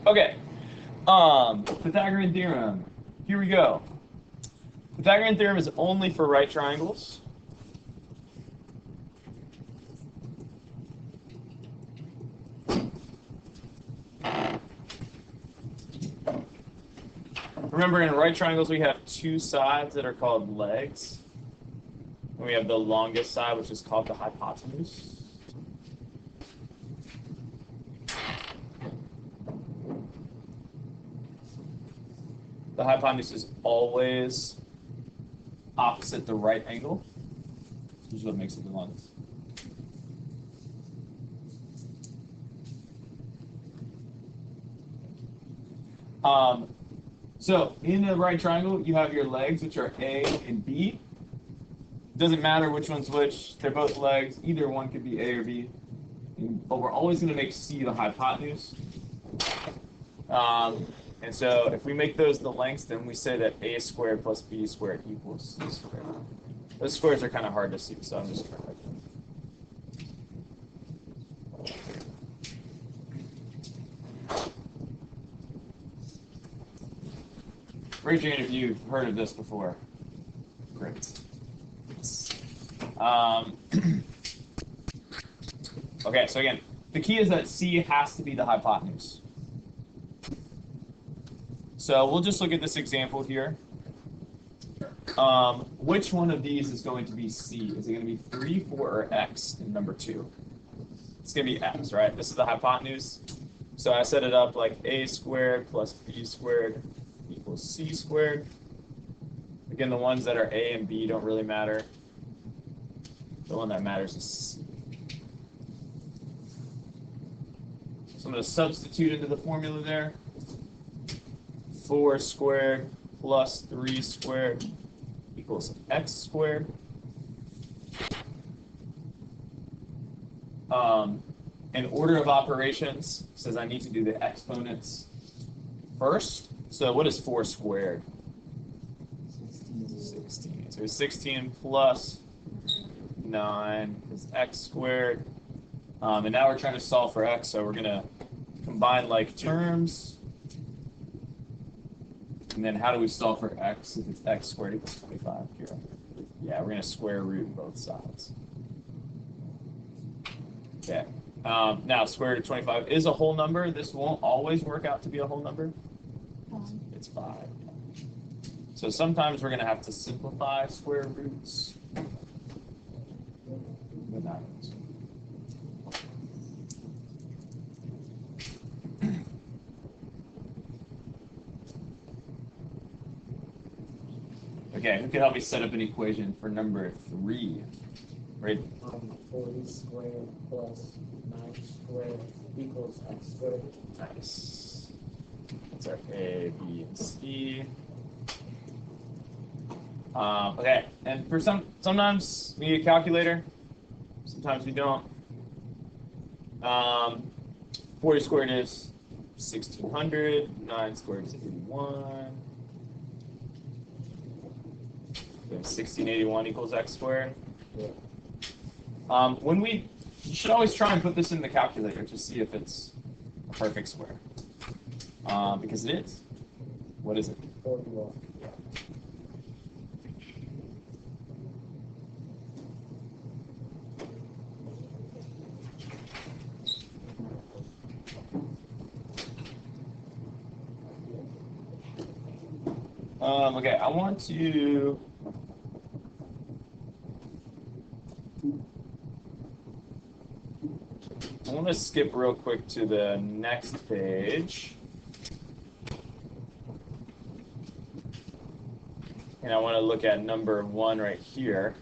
Okay. Pythagorean theorem. Here we go. Pythagorean theorem is only for right triangles. Remember, in right triangles, we have two sides that are called legs. And we have the longest side, which is called the hypotenuse. The hypotenuse is always opposite the right angle, which is what makes it the longest. So in a right triangle, you have your legs, which are A and B. It doesn't matter which one's which. They're both legs. Either one could be A or B. But we're always going to make C the hypotenuse. And so if we make those the lengths, then we say that A squared plus B squared equals C squared. Those squares are kind of hard to see, so I'm just trying to write them. Raise your hand if you've heard of this before. Great. Okay, so again, the key is that C has to be the hypotenuse. So we'll just look at this example here. Which one of these is going to be C? Is it going to be 3, 4, or X in number 2? It's going to be X, right? This is the hypotenuse. So I set it up like A squared plus B squared equals C squared. Again, the ones that are A and B don't really matter. The one that matters is C. So I'm going to substitute into the formula there. 4 squared plus 3 squared equals X squared. In order of operations, says I need to do the exponents first. So what is 4 squared? 16. So 16 plus 9 is X squared. And now we're trying to solve for X, so we're going to combine like terms. And then how do we solve for X if it's X squared equals 25 here? Yeah, we're going to square root both sides. Okay. Now, square root of 25 is a whole number. This won't always work out to be a whole number. It's 5. So sometimes we're going to have to simplify square roots. But not always. Okay, who can help me set up an equation for number 3? Right? 40 squared plus 9 squared equals X squared. Nice. That's our A, B, and C. Okay, and for sometimes we need a calculator. Sometimes we don't. 40 squared is 1600. 9 squared is 81. 1681 equals X squared. Yeah. You should always try and put this in the calculator to see if it's a perfect square. Because it is. What is it? 41. Okay, I want to skip real quick to the next page. And I want to look at number 1 right here.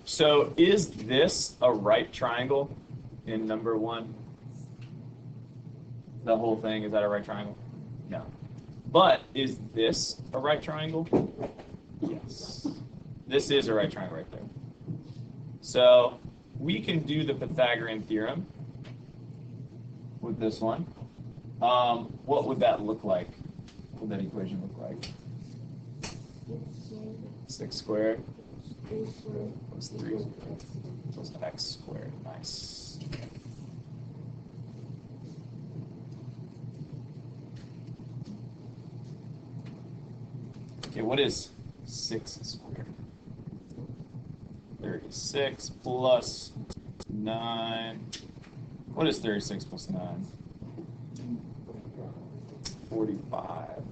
So is this a right triangle in number 1? The whole thing, is that a right triangle? No. But is this a right triangle? Yes. This is a right triangle right there. So we can do the Pythagorean theorem with this one. What would that look like? What would that equation look like? 6 squared plus 3 plus x squared. Nice. Okay, what is 6 squared? 36 plus 9. What is 36 plus 9? 45.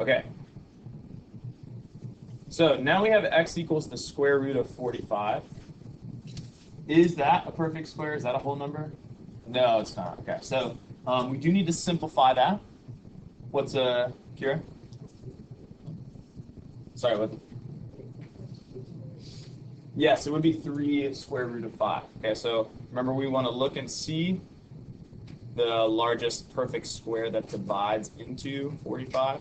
Okay. So now we have x equals the square root of 45. Is that a perfect square? Is that a whole number? No, it's not. Okay, so we do need to simplify that. What's Kira? Sorry, what? Yes, it would be 3 square root of 5. Okay, so remember we want to look and see the largest perfect square that divides into 45.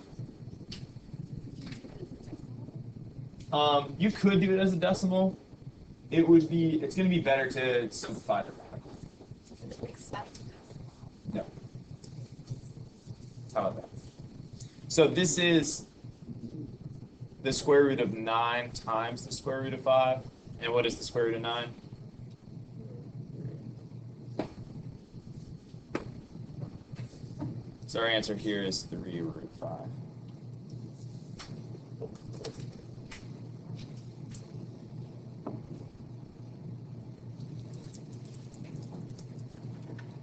You could do it as a decimal. It's going to be better to simplify the radical. No. How about that? So this is the square root of 9 times the square root of 5. And what is the square root of 9? So our answer here is 3 root 5.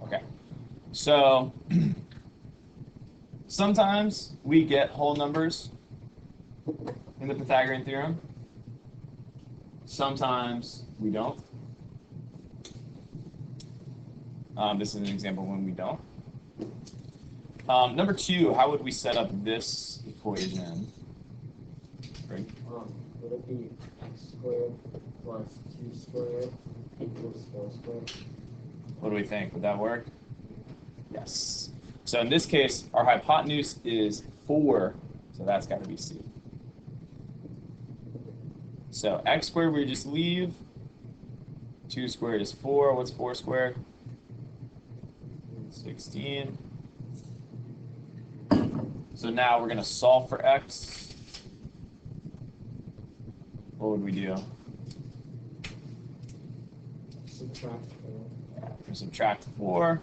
Okay. So sometimes we get whole numbers in the Pythagorean theorem. Sometimes we don't. This is an example when we don't. Number 2, how would we set up this equation? Right. Would it be x squared plus 2 squared equals 4 squared? What do we think? Would that work? Yes. So in this case, our hypotenuse is 4, so that's got to be C. So x squared we just leave. 2 squared is 4. What's 4 squared? 16. So now we're going to solve for x. What would we do? Subtract 4. Yeah, we subtract 4.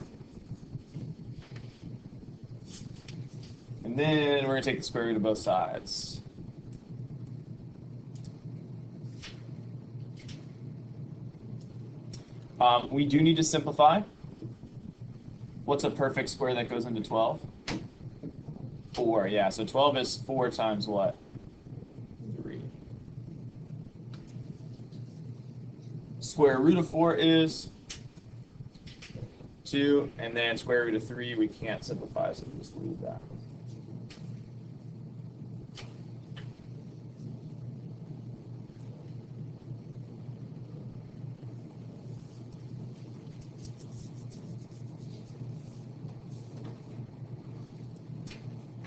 And then we're going to take the square root of both sides. We do need to simplify. What's a perfect square that goes into 12? 4, yeah. So 12 is 4 times what? 3. Square root of 4 is 2, and then square root of 3 we can't simplify, so we just leave that.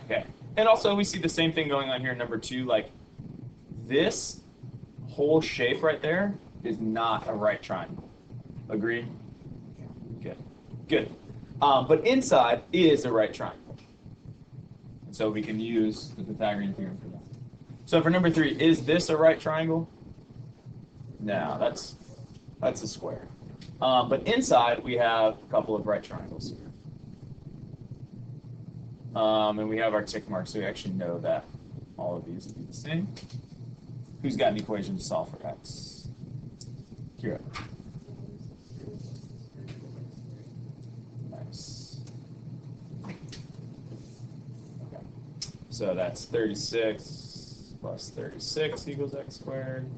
Okay, and also we see the same thing going on here in number 2, like this whole shape right there is not a right triangle. Agree? Good. Good. But inside is a right triangle. And so we can use the Pythagorean theorem for that. So for number 3, is this a right triangle? No, that's a square. But inside we have a couple of right triangles here. And we have our tick marks, so we actually know that all of these will be the same. Who's got an equation to solve for x? Kira. Nice. Okay. So that's 36 plus 36 equals x squared.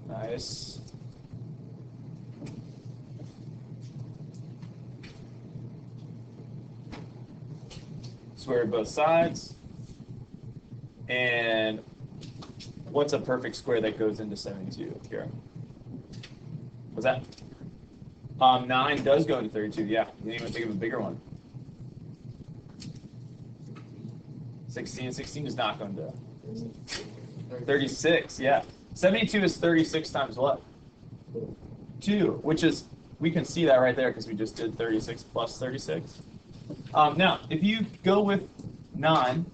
Nice. Square both sides. And what's a perfect square that goes into 72 here? What's that? 9 does go into 32, yeah. You didn't even think of a bigger one. 16 does not go into 36, yeah. 72 is 36 times what? 2, which is, we can see that right there because we just did 36 plus 36. Now, if you go with 9,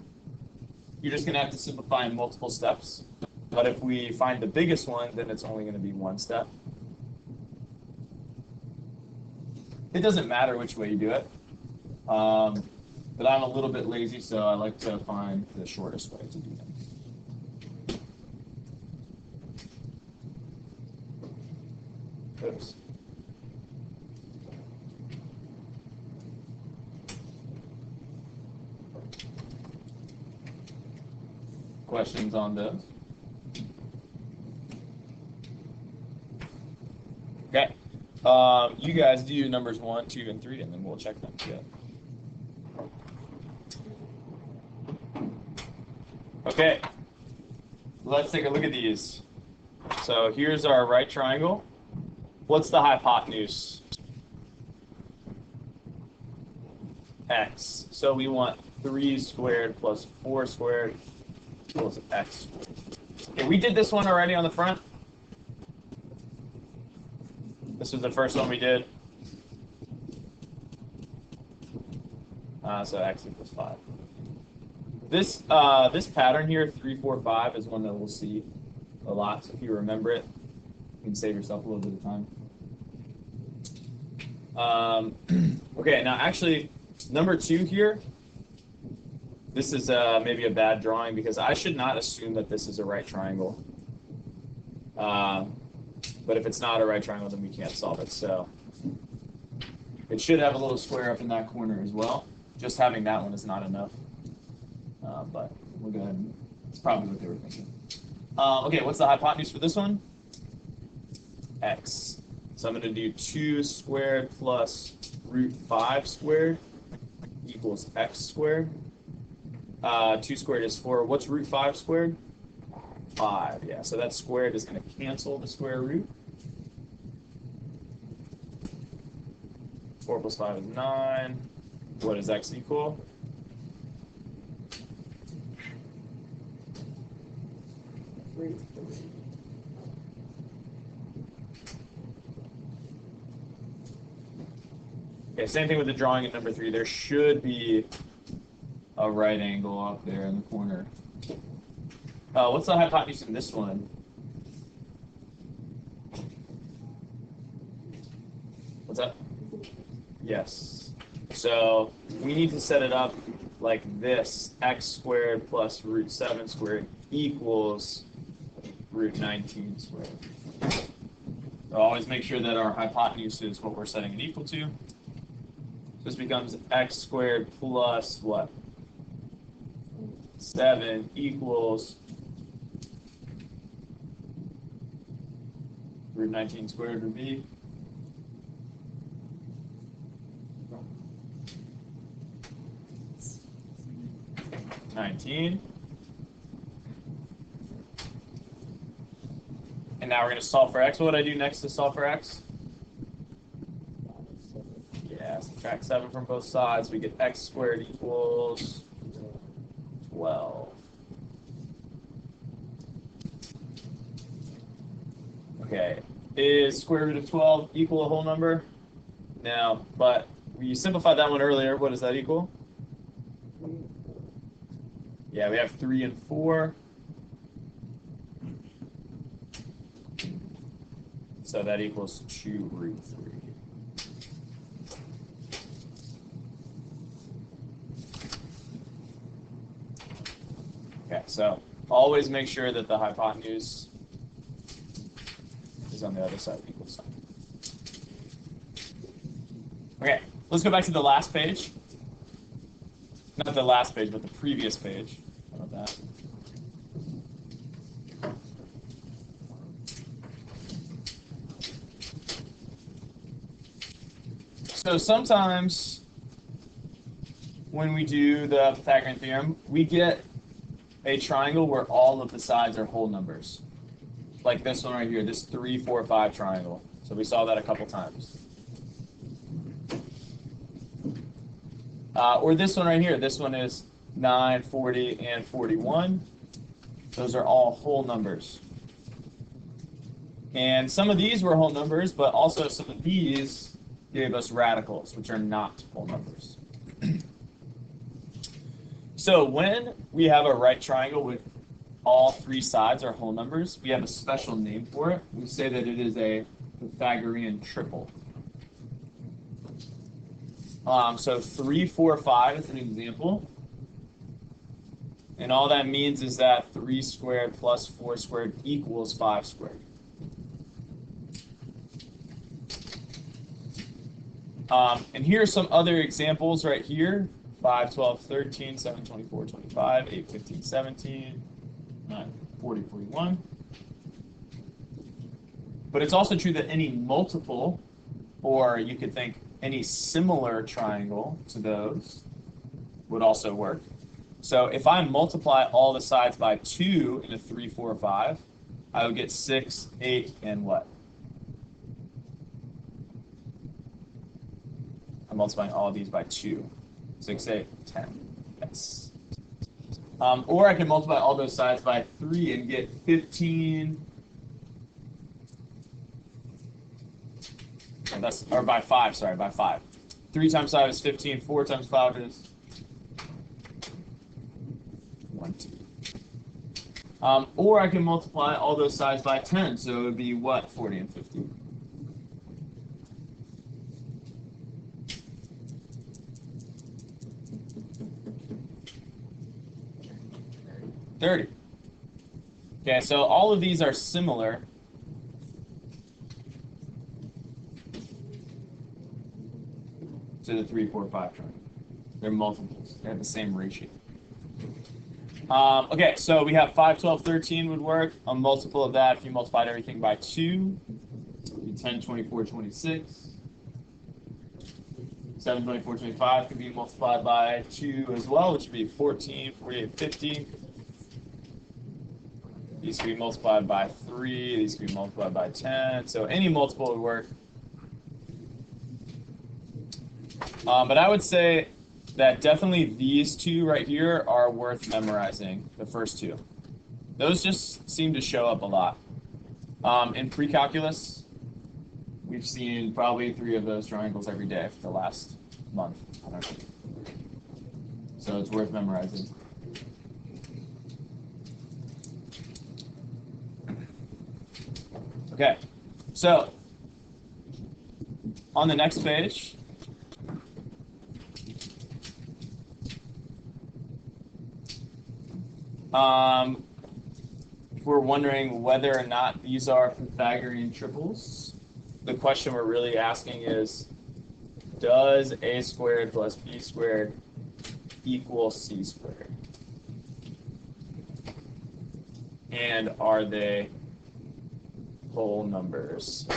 you're just going to have to simplify in multiple steps. But if we find the biggest one, then it's only going to be one step. It doesn't matter which way you do it. But I'm a little bit lazy, so I like to find the shortest way to do things. Oops. Questions on those? Okay. You guys do numbers 1, 2, and 3, and then we'll check them together. Okay. Let's take a look at these. So here's our right triangle. What's the hypotenuse? X. So we want 3 squared plus 4 squared equals x squared. Okay, we did this one already on the front. This was the first one we did. So x equals 5. This pattern here, 3, 4, 5, is one that we'll see a lot. So if you remember it, you can save yourself a little bit of time. Okay, now actually, number 2 here, this is maybe a bad drawing because I should not assume that this is a right triangle. But if it's not a right triangle, then we can't solve it. So it should have a little square up in that corner as well. Just having that one is not enough. But we'll go ahead and it's probably what they were thinking. Okay, what's the hypotenuse for this one? X. So I'm going to do 2 squared plus root 5 squared equals x squared. 2 squared is 4. What's root 5 squared? 5. Yeah, so that squared is going to cancel the square root. 4 plus 5 is 9. What does x equal? Okay, same thing with the drawing in number 3. There should be a right angle up there in the corner. What's the hypotenuse in this one? What's that? Yes. So we need to set it up like this. X squared plus root 7 squared equals root 19 squared. So always make sure that our hypotenuse is what we're setting it equal to. So this becomes x squared plus what? 7 equals root 19 squared would be 19. And now we're going to solve for x. What would I do next to solve for x? Yeah, subtract 7 from both sides. We get x squared equals 12. Okay, is square root of 12 equal a whole number? No, but we simplified that one earlier. What does that equal? Yeah, we have 3 and 4. So that equals 2 root 3. Okay, so always make sure that the hypotenuse is on the other side of the equal sign. Okay, let's go back to the last page. Not the last page, but the previous page. How about that? So sometimes when we do the Pythagorean theorem, we get a triangle where all of the sides are whole numbers. Like this one right here, this 3, 4, 5 triangle. So we saw that a couple times. Or this one right here. This one is 9, 40, and 41. Those are all whole numbers. And some of these were whole numbers, but also some of these gave us radicals, which are not whole numbers. So when we have a right triangle with all three sides are whole numbers, we have a special name for it. We say that it is a Pythagorean triple. So 3, 4, 5 is an example. And all that means is that 3 squared plus 4 squared equals 5 squared. And here are some other examples right here. 5, 12, 13, 7, 24, 25, 8, 15, 17, 9, 40, 41. But it's also true that any multiple, or you could think any similar triangle to those, would also work. So if I multiply all the sides by 2 in a 3, 4, 5, I would get 6, 8, and what? I'm multiplying all of these by 2. 6, 8, 10. Yes. Or I can multiply all those sides by 3 and get 15. Or by 5, sorry, by 5. 3 times 5 is 15. 4 times 5 is 20. Or I can multiply all those sides by 10. So it would be what? 40 and 50. 30. Okay, so all of these are similar. To the 3, 4, 5 triangle. They're multiples. They have the same ratio. Okay, so we have 5, 12, 13 would work. A multiple of that, if you multiplied everything by 2, would be 10, 24, 26. 7, 24, 25 could be multiplied by 2 as well, which would be 14, 48, 50. These could be multiplied by 3. These could be multiplied by 10. So any multiple would work. But I would say that definitely these two right here are worth memorizing, the first two. Those just seem to show up a lot. In pre-calculus, we've seen probably 3 of those triangles every day for the last month. I don't know. So it's worth memorizing. Okay, so on the next page, if we're wondering whether or not these are Pythagorean triples, the question we're really asking is, does a squared plus b squared equal c squared? And are they whole numbers?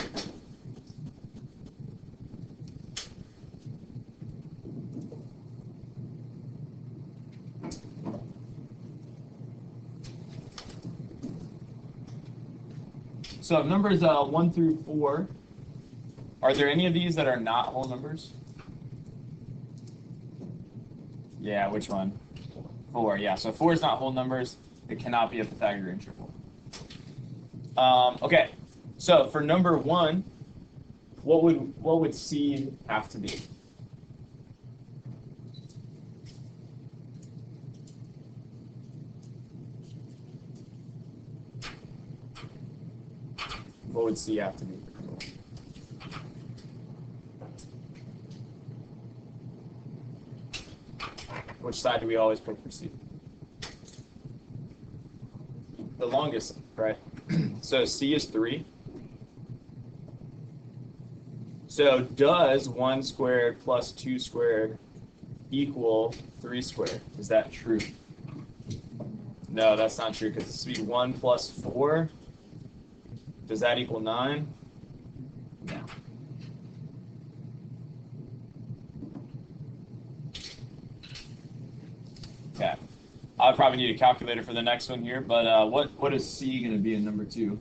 So numbers 1 through 4, are there any of these that are not whole numbers? Yeah, which one? 4, yeah. So 4 is not whole numbers. It cannot be a Pythagorean triple. Okay, so for number 1, what would C have to be? What would C have to be? Which side do we always pick for C? The longest, right? So C is 3. So does 1 squared plus 2 squared equal 3 squared? Is that true? No, that's not true, because this would be 1 plus 4. Does that equal 9? No. Okay. I'll probably need a calculator for the next one here, but what is C going to be in number 2?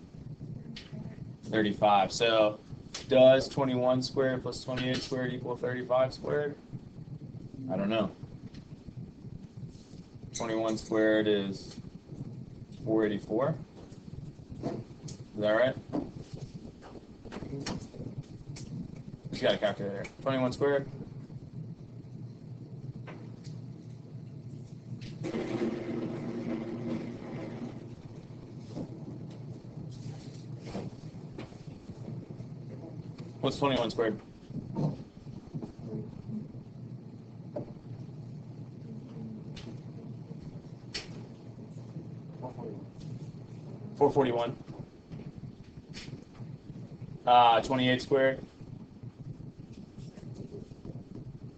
35. So does 21 squared plus 28 squared equal 35 squared? I don't know. 21 squared is 484. Is that right? You got a calculator. 21 squared. What's 21 squared? $441. 28 squared.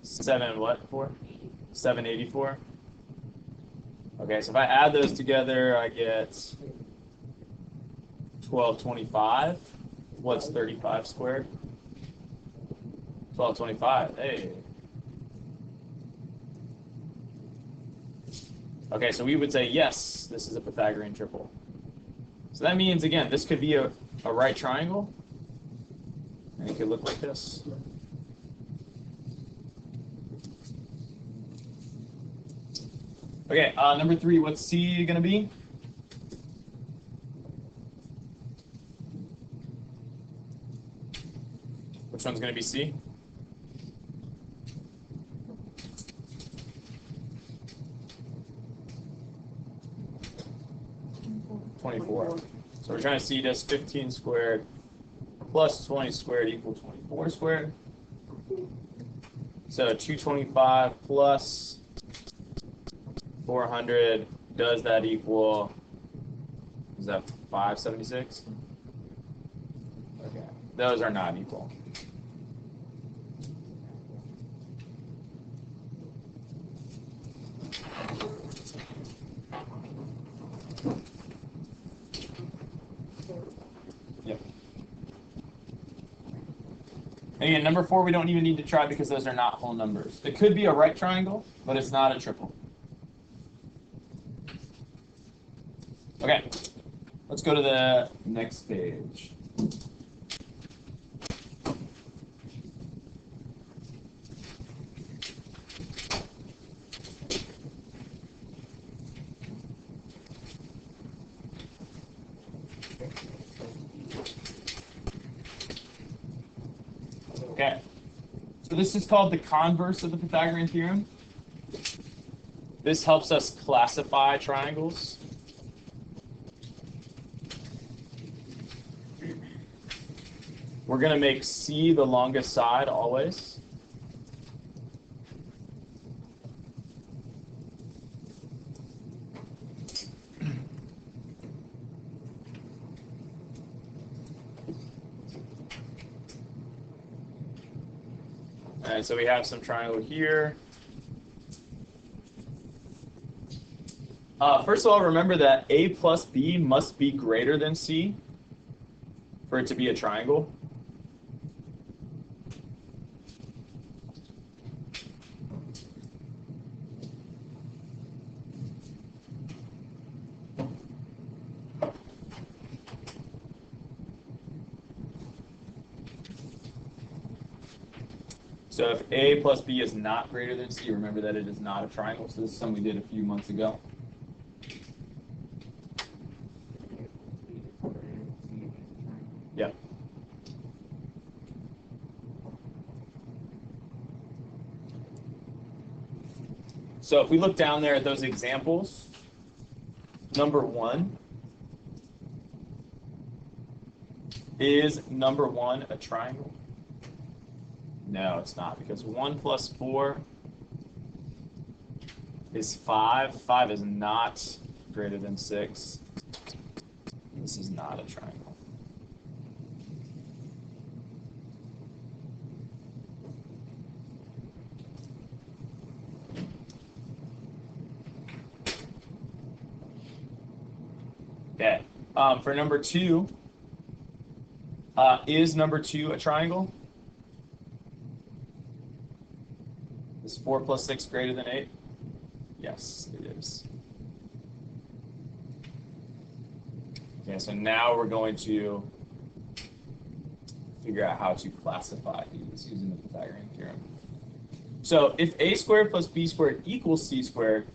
7 what for? 784. Okay, so if I add those together, I get 1225. What's 35 squared? 1225. Hey. Okay, so we would say yes, this is a Pythagorean triple. So that means, again, this could be a right triangle, and it could look like this. Okay, number 3, what's C going to be? Which one's going to be C? $24. So we're trying to see does 15 squared plus 20 squared equal 24 squared. So 225 plus 400, does that equal, is that 576? Okay, those are not equal. Yep. Again, number 4 we don't even need to try because those are not whole numbers. It could be a right triangle, but it's not a triple. Okay, let's go to the next page. Okay, so this is called the converse of the Pythagorean theorem. This helps us classify triangles. We're going to make C the longest side always. And so we have some triangle here. First of all, remember that A plus B must be greater than C for it to be a triangle. So if A plus B is not greater than C, remember that it is not a triangle. So this is something we did a few months ago. Yeah. So if we look down there at those examples, number 1, is number 1 a triangle? No, it's not, because 1 plus 4 is 5. 5 is not greater than 6. This is not a triangle. Okay. For number 2, is number 2 a triangle? Is 4 plus 6 greater than 8? Yes, it is. Okay, so now we're going to figure out how to classify these using the Pythagorean theorem. So if a squared plus b squared equals c squared,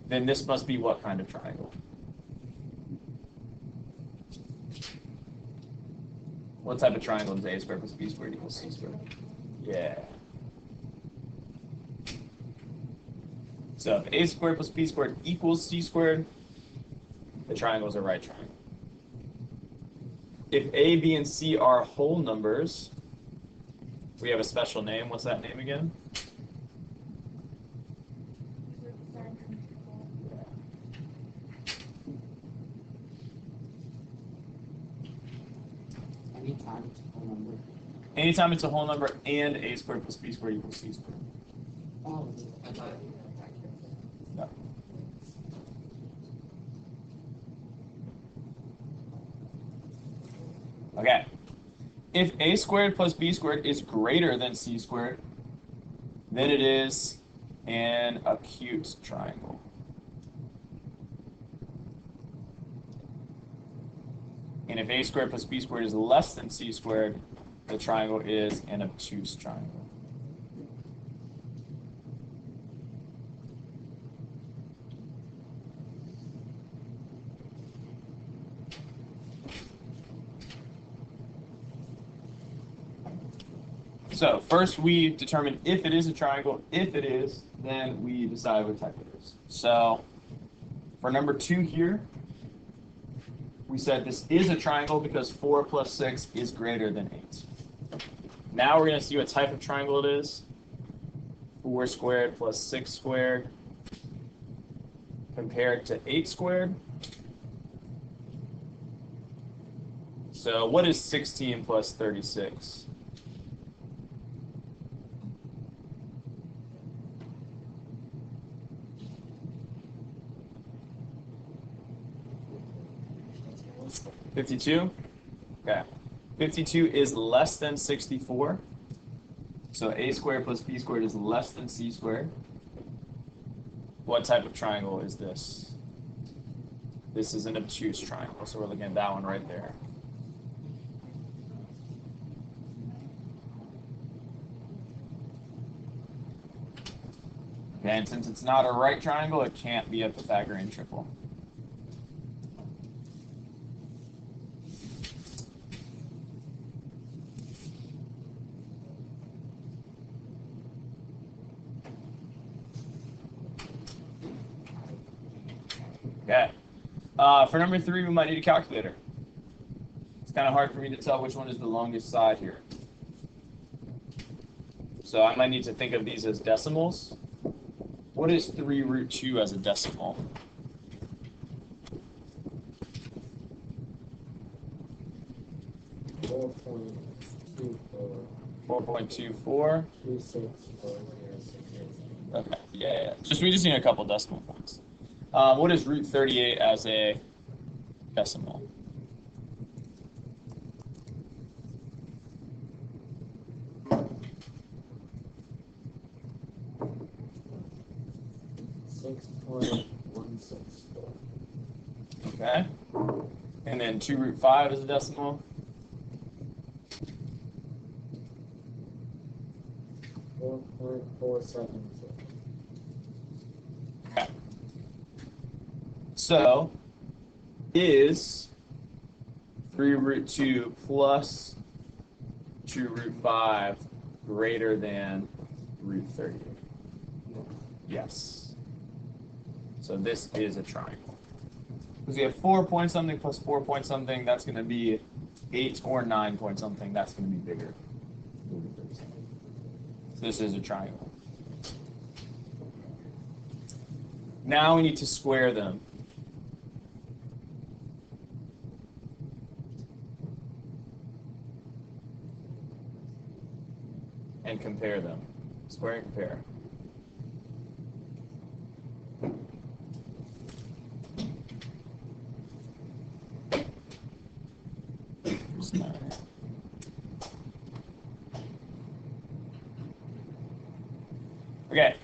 then this must be what kind of triangle? What type of triangle does a squared plus b squared equals c squared? Yeah. So if a squared plus b squared equals c squared, the triangle is a right triangle. If a, b, and c are whole numbers, We have a special name. What's that name again? Anytime it's a whole number. Anytime it's a whole number and a squared plus b squared equals c squared. Oh, I thought No. Okay. If a squared plus b squared is greater than c squared, then it is an acute triangle. And if a squared plus b squared is less than c squared, the triangle is an obtuse triangle. So first we determine if it is a triangle. If it is, then we decide what type it is. So for number 2 here, we said this is a triangle because 4 plus 6 is greater than 8. Now we're going to see what type of triangle it is. 4 squared plus 6 squared compared to 8 squared. So what is 16 plus 36? $52? Okay. 52 is less than 64. So a squared plus b squared is less than c squared. What type of triangle is this? This is an obtuse triangle, so we're looking at that one right there. Okay, and since it's not a right triangle, it can't be a Pythagorean triple. Okay. For number 3, we might need a calculator. It's kind of hard for me to tell which one is the longest side here. So I might need to think of these as decimals. What is 3 root 2 as a decimal? $4.24. Okay, yeah. We just need a couple decimal points. What is root 38 as a decimal? Okay. And then 2 root 5 is a decimal. 4.476. Okay. So, is 3 root 2 plus 2 root 5 greater than root 38? Yes. So this is a triangle. Because we have 4 point something plus 4 point something, that's going to be 8 or 9 point something, that's going to be bigger. So this is a triangle. Now we need to square them. And compare them. Square and compare. Okay,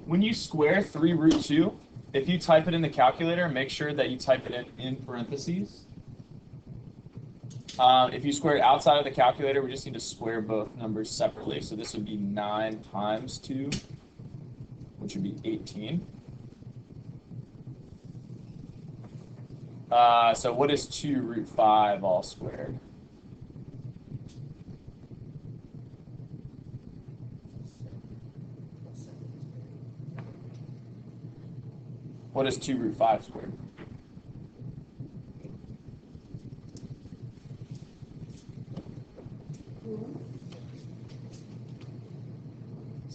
when you square 3 root 2, if you type it in the calculator, make sure that you type it in parentheses. If you square it outside of the calculator, we just need to square both numbers separately. So this would be 9 times 2, which would be 18. So what is 2 root 5 all squared? What is 2 root 5 squared?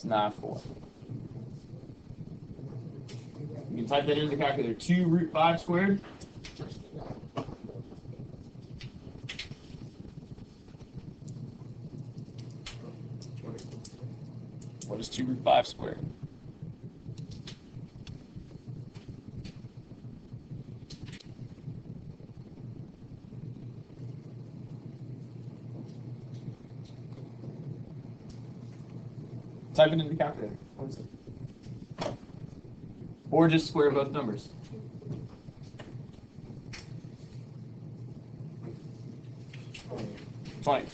not 4. You can type that into the calculator. 2 root 5 squared. What is 2 root 5 squared? Type it in the calculator. What is it? Or just square both numbers. 20.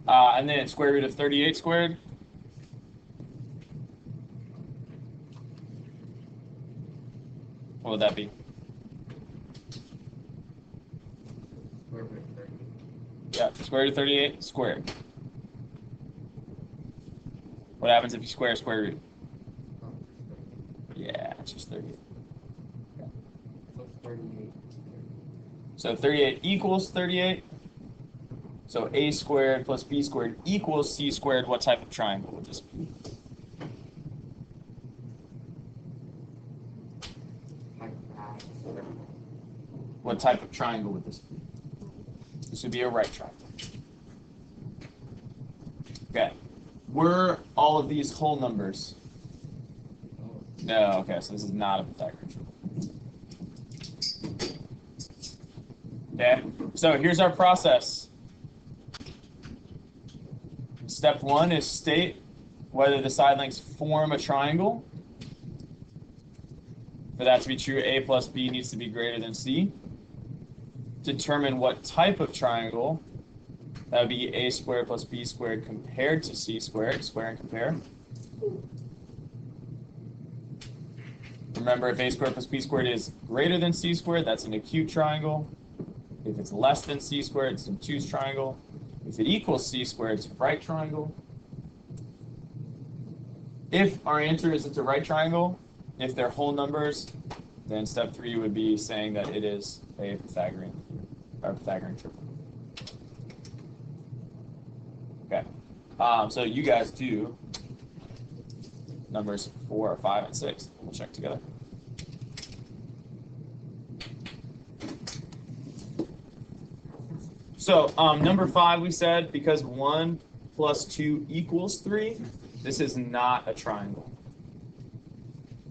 And then square root of 38 squared. What would that be? Yeah, square root of 38 squared. What happens if you square square root? Yeah, it's just 38. Okay. So 38 equals 38. So a squared plus b squared equals c squared. What type of triangle would this be? What type of triangle would this be? This would be a right triangle. Okay. Were all of these whole numbers? No, okay, so this is not a Pythagorean triangle. Okay, so here's our process. Step 1 is state whether the side lengths form a triangle. For that to be true, a plus b needs to be greater than c. Determine what type of triangle. That would be a squared plus b squared compared to c squared. Square and compare. Remember, if a squared plus b squared is greater than c squared, that's an acute triangle. If it's less than c squared, it's an obtuse triangle. If it equals c squared, it's a right triangle. If our answer isn't a right triangle, if they're whole numbers, then step 3 would be saying that it is a Pythagorean triple. Okay. So you guys do numbers 4, 5, and 6. We'll check together. So number 5, we said because 1 plus 2 equals 3, this is not a triangle.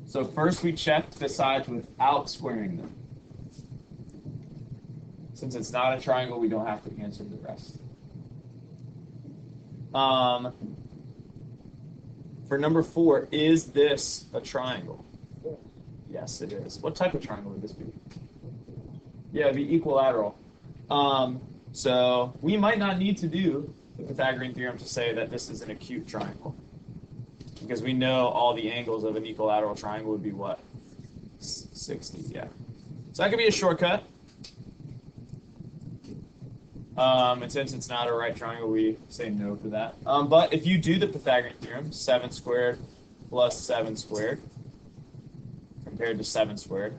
So first we checked the sides without squaring them. Since it's not a triangle, we don't have to answer the rest. For number 4, is this a triangle? Yes, it is. What type of triangle would this be? Yeah, it'd be equilateral. So we might not need to do the Pythagorean theorem to say that this is an acute triangle. Because we know all the angles of an equilateral triangle would be what? 60, yeah. So that could be a shortcut. And since it's not a right triangle, we say no for that. But if you do the Pythagorean theorem, 7 squared plus 7 squared compared to 7 squared.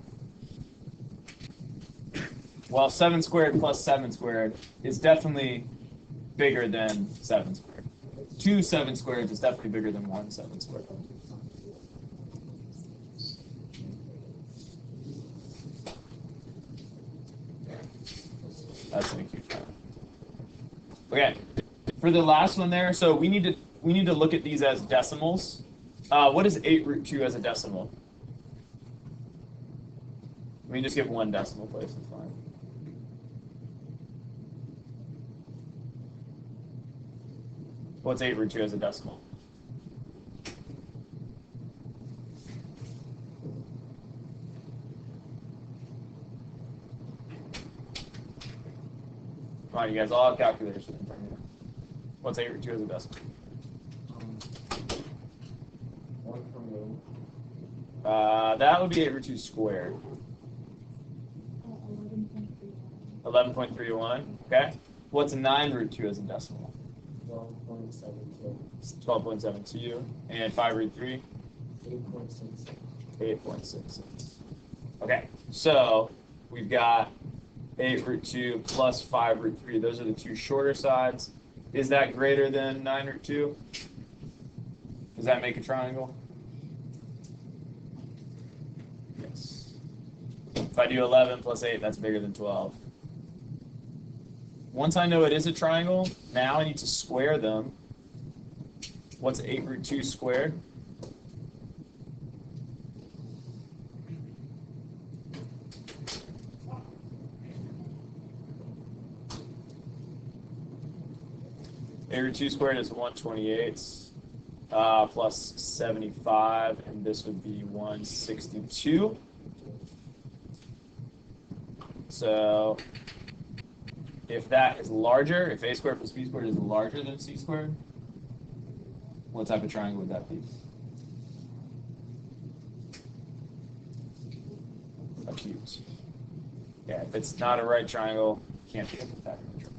Well, 7 squared plus 7 squared is definitely bigger than 7 squared. 2 7 squareds is definitely bigger than 1 7 squared. That's an acute triangle. Okay, for the last one there, so we need to look at these as decimals. What is 8 root 2 as a decimal? We can just give one decimal place, it's fine. What's 8 root 2 as a decimal? Come on, you guys all have calculators in front of you. What's 8 root 2 as a decimal? 1.8. That would be 8 root 2 squared. 11.31. Okay. What's 9 root 2 as a decimal? 12.72. 12.72. And 5 root 3? 8.66. 8.66. Okay. So we've got 8 root 2 plus 5 root 3. Those are the two shorter sides. Is that greater than 9 root 2? Does that make a triangle? Yes. If I do 11 plus 8, that's bigger than 12. Once I know it is a triangle, now I need to square them. What's 8 root 2 squared? Root 2 squared is 128 plus 75, and this would be 162. So if that is larger, if a squared plus b squared is larger than c squared, what type of triangle would that be? Acute. Yeah, if it's not a right triangle, it can't be a Pythagorean triangle.